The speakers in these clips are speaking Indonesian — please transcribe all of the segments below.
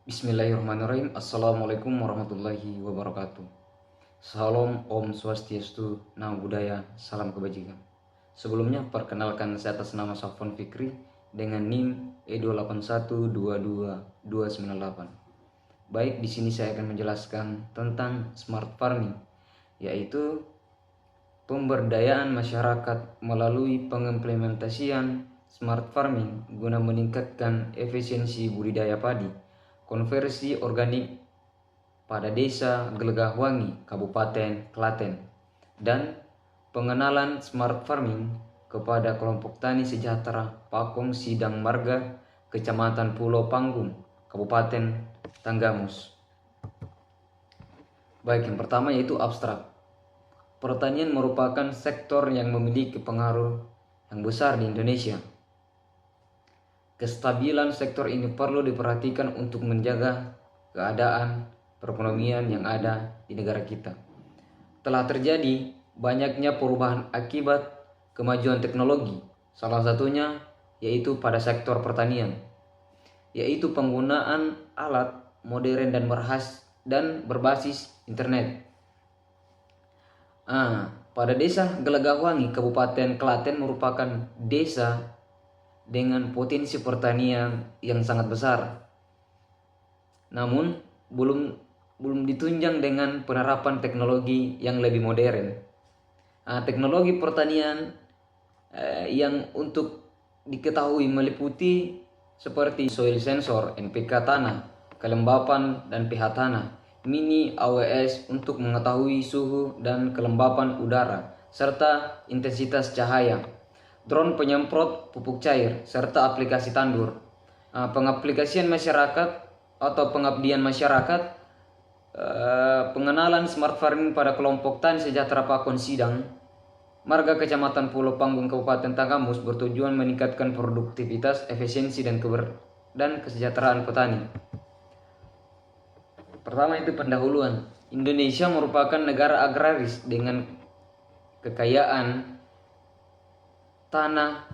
Bismillahirrahmanirrahim. Assalamualaikum warahmatullahi wabarakatuh. Salam Om Swastiastu, Namo Buddhaya, salam kebajikan. Sebelumnya perkenalkan saya atas nama Safwan Fikri dengan NIM E281229298. Baik, di sini saya akan menjelaskan tentang smart farming, yaitu pemberdayaan masyarakat melalui pengimplementasian smart farming guna meningkatkan efisiensi budidaya padi, konversi organik pada desa Gelegahwangi, Kabupaten Klaten, dan pengenalan smart farming kepada kelompok tani sejahtera Pakong Sidang Marga, Kecamatan Pulau Panggung, Kabupaten Tanggamus. Baik, yang pertama yaitu abstrak. Pertanian merupakan sektor yang memiliki pengaruh yang besar di Indonesia. Kestabilan sektor ini perlu diperhatikan untuk menjaga keadaan perekonomian yang ada di negara kita. Telah terjadi banyaknya perubahan akibat kemajuan teknologi, salah satunya yaitu pada sektor pertanian, yaitu penggunaan alat modern dan berbasis internet. Pada desa Gelegahwangi, Kabupaten Klaten merupakan desa dengan potensi pertanian yang sangat besar. Namun belum ditunjang dengan penerapan teknologi yang lebih modern. Teknologi pertanian yang untuk diketahui meliputi seperti soil sensor, NPK tanah, kelembapan dan pH tanah, mini AWS untuk mengetahui suhu dan kelembapan udara, serta intensitas cahaya, drone penyemprot pupuk cair, serta aplikasi tandur. Pengaplikasian masyarakat atau pengabdian masyarakat, pengenalan smart farming pada kelompok tani sejahtera Pakon Sidang Marga, Kecamatan Pulau Panggung, Kabupaten Tanggamus, bertujuan meningkatkan produktivitas, efisiensi, dan kesejahteraan petani. Pertama itu pendahuluan. Indonesia merupakan negara agraris dengan kekayaan tanah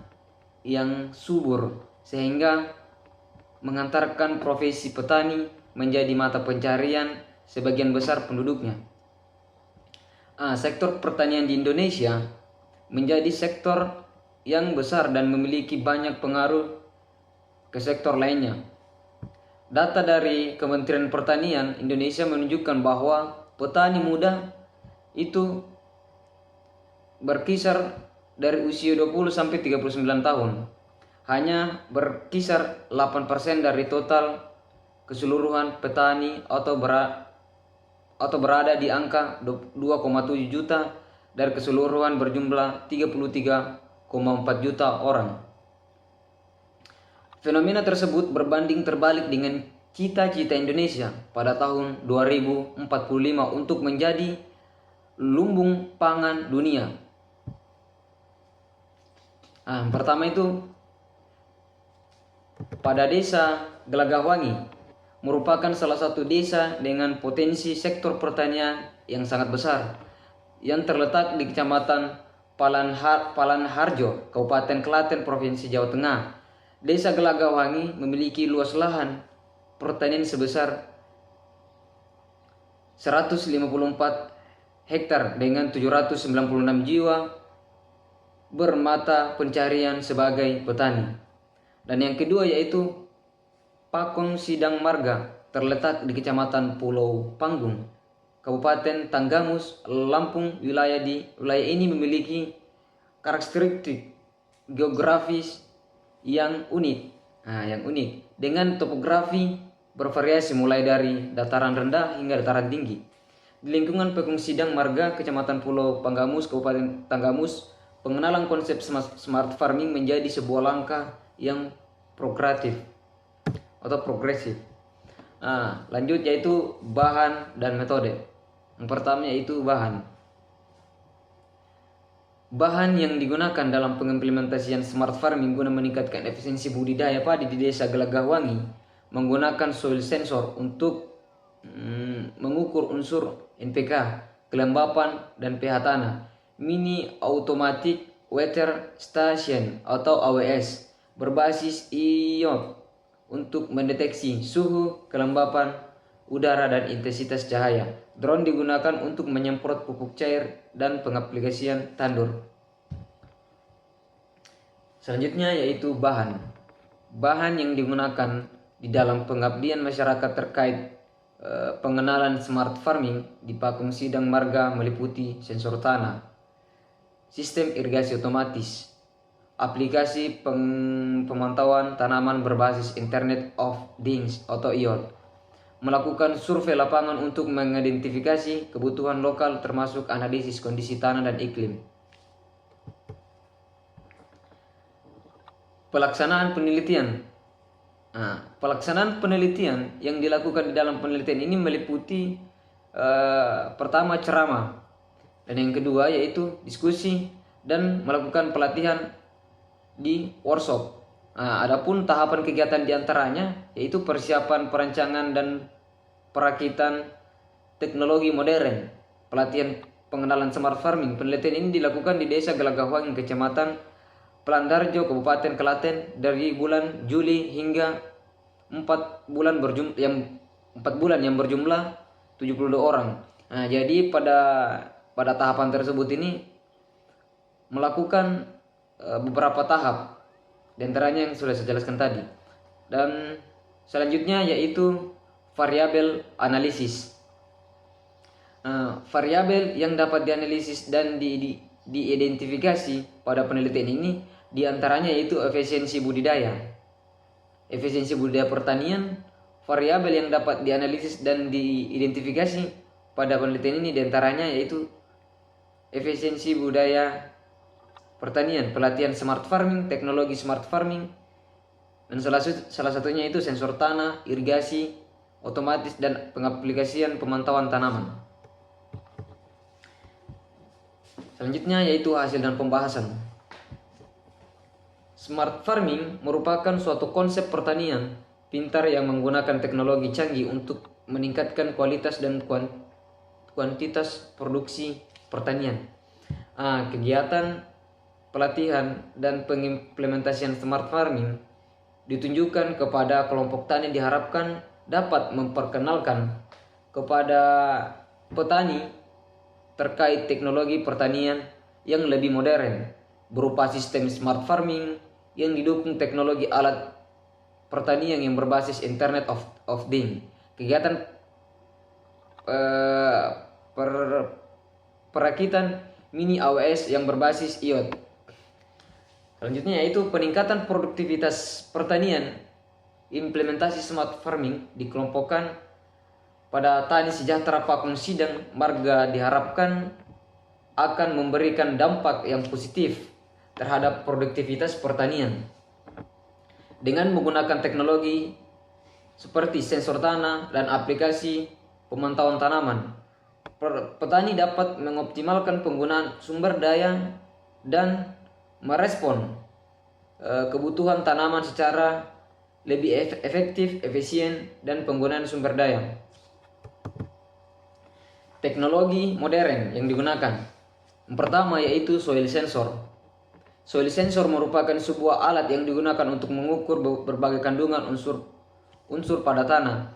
yang subur, sehingga mengantarkan profesi petani menjadi mata pencarian sebagian besar penduduknya. Sektor pertanian di Indonesia menjadi sektor yang besar dan memiliki banyak pengaruh ke sektor lainnya. Data dari Kementerian Pertanian Indonesia menunjukkan bahwa petani muda itu berkisar dari usia 20 sampai 39 tahun. Hanya berkisar 8% dari total keseluruhan petani atau berada di angka 2,7 juta dari keseluruhan berjumlah 33,4 juta orang. Fenomena tersebut berbanding terbalik dengan cita-cita Indonesia pada tahun 2045 untuk menjadi lumbung pangan dunia. Pertama itu pada desa Gelagahwangi, merupakan salah satu desa dengan potensi sektor pertanian yang sangat besar, yang terletak di Kecamatan Palanharjo, Kabupaten Klaten, Provinsi Jawa Tengah. Desa Gelagahwangi memiliki luas lahan pertanian sebesar 154 hektar dengan 796 jiwa bermata pencarian sebagai petani. Dan yang kedua yaitu Pakong Sidang Marga, terletak di Kecamatan Pulau Panggung, Kabupaten Tanggamus, Lampung. Wilayah ini memiliki karakteristik geografis yang unik, dengan topografi bervariasi mulai dari dataran rendah hingga dataran tinggi. Di lingkungan Pakong Sidang Marga, Kecamatan Pulau Panggamus, Kabupaten Tanggamus, pengenalan konsep smart farming menjadi sebuah langkah yang progresif. Lanjut yaitu bahan dan metode. Yang pertama yaitu bahan yang digunakan dalam pengimplementasian smart farming guna meningkatkan efisiensi budidaya padi di desa Gelagahwangi menggunakan soil sensor untuk mengukur unsur NPK, kelembapan, dan pH tanah, mini automatic water station atau AWS berbasis ion untuk mendeteksi suhu, kelembapan udara, dan intensitas cahaya. Drone digunakan untuk menyemprot pupuk cair dan pengaplikasian tandur. Selanjutnya yaitu bahan. Bahan yang digunakan di dalam pengabdian masyarakat terkait pengenalan smart farming di Pakung Sidang Marga meliputi sensor tanah, sistem irigasi otomatis, aplikasi pemantauan tanaman berbasis Internet of Things atau IoT, melakukan survei lapangan untuk mengidentifikasi kebutuhan lokal termasuk analisis kondisi tanah dan iklim. Pelaksanaan penelitian. Pelaksanaan penelitian yang dilakukan di dalam penelitian ini meliputi pertama ceramah, dan yang kedua yaitu diskusi dan melakukan pelatihan di workshop. Adapun tahapan kegiatan diantaranya yaitu persiapan perancangan dan perakitan teknologi modern, pelatihan pengenalan smart farming. Penelitian ini dilakukan di Desa Gelagahwangi, Kecamatan Pelandarjo, Kabupaten Klaten dari bulan Juli hingga 4 bulan yang berjumlah 72 orang. Jadi pada tahapan tersebut ini melakukan beberapa tahap, di antaranya yang sudah saya jelaskan tadi. Dan selanjutnya yaitu variabel analisis. Variabel yang dapat dianalisis dan diidentifikasi pada penelitian ini diantaranya yaitu efisiensi budidaya pertanian. Variabel yang dapat dianalisis dan diidentifikasi pada penelitian ini diantaranya yaitu efisiensi budaya pertanian, pelatihan smart farming, teknologi smart farming, dan salah satunya itu sensor tanah, irigasi otomatis, dan pengaplikasian pemantauan tanaman. Selanjutnya yaitu hasil dan pembahasan. Smart farming merupakan suatu konsep pertanian pintar yang menggunakan teknologi canggih untuk meningkatkan kualitas dan kuantitas produksi pertanian. Kegiatan pelatihan dan pengimplementasian smart farming ditunjukkan kepada kelompok tani diharapkan dapat memperkenalkan kepada petani terkait teknologi pertanian yang lebih modern berupa sistem smart farming yang didukung teknologi alat pertanian yang berbasis Internet of Things. Kegiatan perakitan mini AWS yang berbasis IoT. Selanjutnya yaitu peningkatan produktivitas pertanian. Implementasi smart farming dikelompokkan pada Tani Sejahtera Pakung Sidang Marga diharapkan akan memberikan dampak yang positif terhadap produktivitas pertanian dengan menggunakan teknologi seperti sensor tanah dan aplikasi pemantauan tanaman. Petani dapat mengoptimalkan penggunaan sumber daya dan merespon kebutuhan tanaman secara lebih efektif, efisien, dan penggunaan sumber daya. Teknologi modern yang digunakan. Yang pertama yaitu soil sensor. Soil sensor merupakan sebuah alat yang digunakan untuk mengukur berbagai kandungan unsur pada tanah,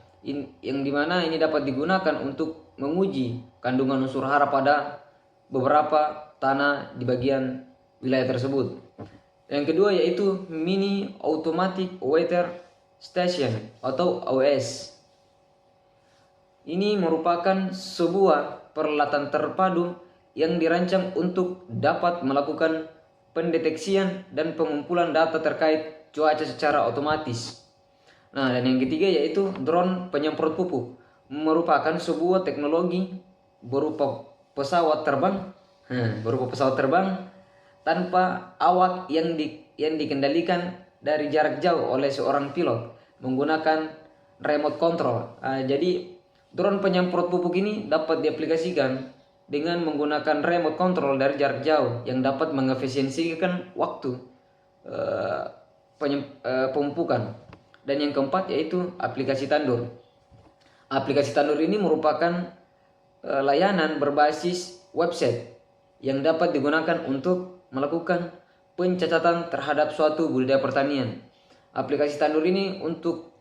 yang dimana ini dapat digunakan untuk menguji kandungan unsur hara pada beberapa tanah di bagian wilayah tersebut. Yang kedua yaitu Mini Automatic Weather Station atau AWS. Ini merupakan sebuah peralatan terpadu yang dirancang untuk dapat melakukan pendeteksian dan pengumpulan data terkait cuaca secara otomatis. Dan yang ketiga yaitu drone penyemprot pupuk, merupakan sebuah teknologi berupa pesawat terbang tanpa awak yang dikendalikan dari jarak jauh oleh seorang pilot menggunakan remote control. Jadi drone penyemprot pupuk ini dapat diaplikasikan dengan menggunakan remote control dari jarak jauh yang dapat mengefisiensikan waktu pemupukan. Dan yang keempat yaitu aplikasi tandur. Aplikasi tandur ini merupakan layanan berbasis website yang dapat digunakan untuk melakukan pencatatan terhadap suatu budidaya pertanian. Aplikasi tandur ini untuk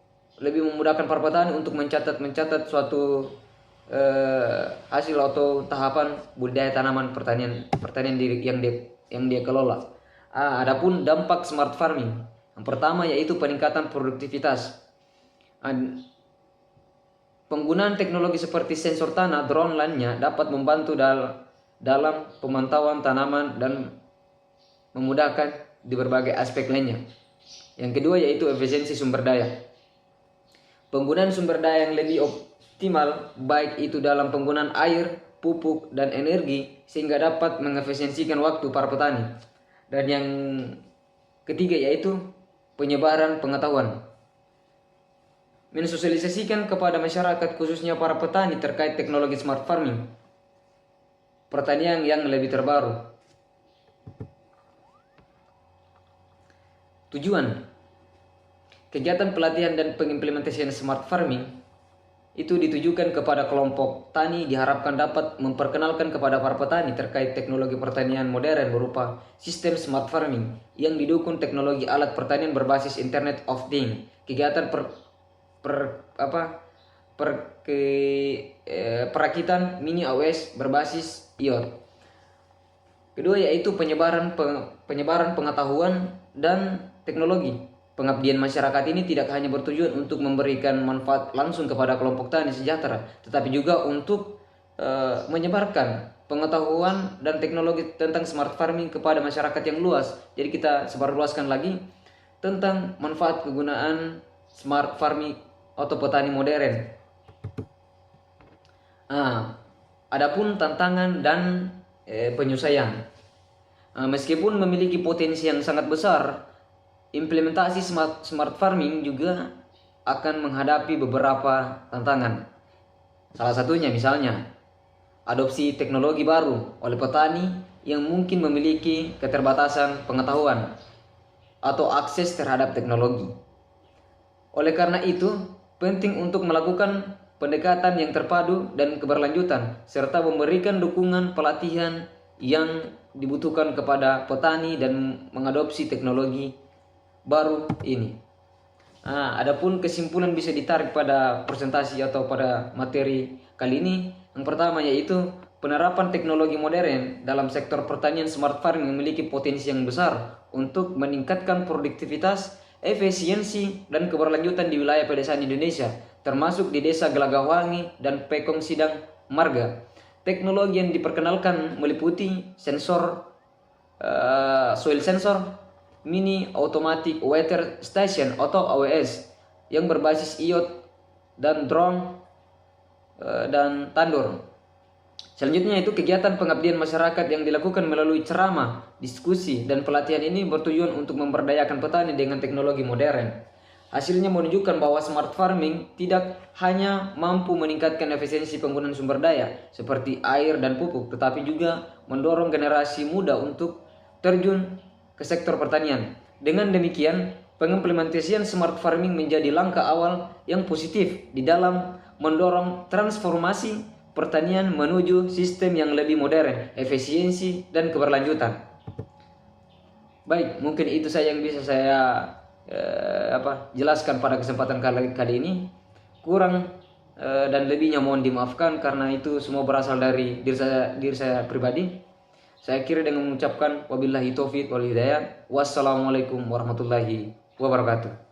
lebih memudahkan para petani untuk mencatat suatu hasil atau tahapan budidaya tanaman pertanian yang dia kelola. Adapun dampak smart farming, yang pertama yaitu peningkatan produktivitas. Penggunaan teknologi seperti sensor tanah, drone lainnya dapat membantu dalam pemantauan tanaman dan memudahkan di berbagai aspek lainnya. Yang kedua yaitu efisiensi sumber daya. Penggunaan sumber daya yang lebih optimal, baik itu dalam penggunaan air, pupuk, dan energi, sehingga dapat mengefisiensikan waktu para petani. Dan yang ketiga yaitu penyebaran pengetahuan. Mensosialisasikan kepada masyarakat khususnya para petani terkait teknologi smart farming, pertanian yang lebih terbaru. Tujuan kegiatan pelatihan dan pengimplementasian smart farming itu ditujukan kepada kelompok tani, diharapkan dapat memperkenalkan kepada para petani terkait teknologi pertanian modern berupa sistem smart farming yang didukung teknologi alat pertanian berbasis Internet of Things. Kegiatan perakitan mini AWS berbasis IoT. Kedua yaitu penyebaran pengetahuan dan teknologi. Pengabdian masyarakat ini tidak hanya bertujuan untuk memberikan manfaat langsung kepada kelompok tani sejahtera, tetapi juga untuk menyebarkan pengetahuan dan teknologi tentang smart farming kepada masyarakat yang luas. Jadi kita sebarluaskan lagi tentang manfaat kegunaan smart farming atau petani modern. Adapun tantangan dan penyelesaian. Meskipun memiliki potensi yang sangat besar, implementasi smart farming juga akan menghadapi beberapa tantangan. Salah satunya misalnya adopsi teknologi baru oleh petani yang mungkin memiliki keterbatasan pengetahuan atau akses terhadap teknologi. Oleh karena itu, penting untuk melakukan pendekatan yang terpadu dan keberlanjutan serta memberikan dukungan pelatihan yang dibutuhkan kepada petani dan mengadopsi teknologi baru ini. Adapun kesimpulan bisa ditarik pada presentasi atau pada materi kali ini. Yang pertama yaitu penerapan teknologi modern dalam sektor pertanian smart farming memiliki potensi yang besar untuk meningkatkan produktivitas, efisiensi, dan keberlanjutan di wilayah pedesaan Indonesia, termasuk di Desa Gelagahwangi dan Pekong Sidang Marga. Teknologi yang diperkenalkan meliputi sensor soil sensor, mini automatic weather station atau AWS yang berbasis IoT, dan drone dan tandur. Selanjutnya itu kegiatan pengabdian masyarakat yang dilakukan melalui ceramah, diskusi, dan pelatihan ini bertujuan untuk memberdayakan petani dengan teknologi modern. Hasilnya menunjukkan bahwa smart farming tidak hanya mampu meningkatkan efisiensi penggunaan sumber daya seperti air dan pupuk, tetapi juga mendorong generasi muda untuk terjun ke sektor pertanian. Dengan demikian, pengimplementasian smart farming menjadi langkah awal yang positif di dalam mendorong transformasi pertanian menuju sistem yang lebih modern, efisiensi, dan keberlanjutan. Baik, mungkin itu saja yang bisa saya jelaskan pada kesempatan kali ini. Kurang dan lebihnya mohon dimaafkan karena itu semua berasal dari diri saya pribadi. Saya akhiri dengan mengucapkan wabillahi taufiq wal hidayah. Wassalamualaikum warahmatullahi wabarakatuh.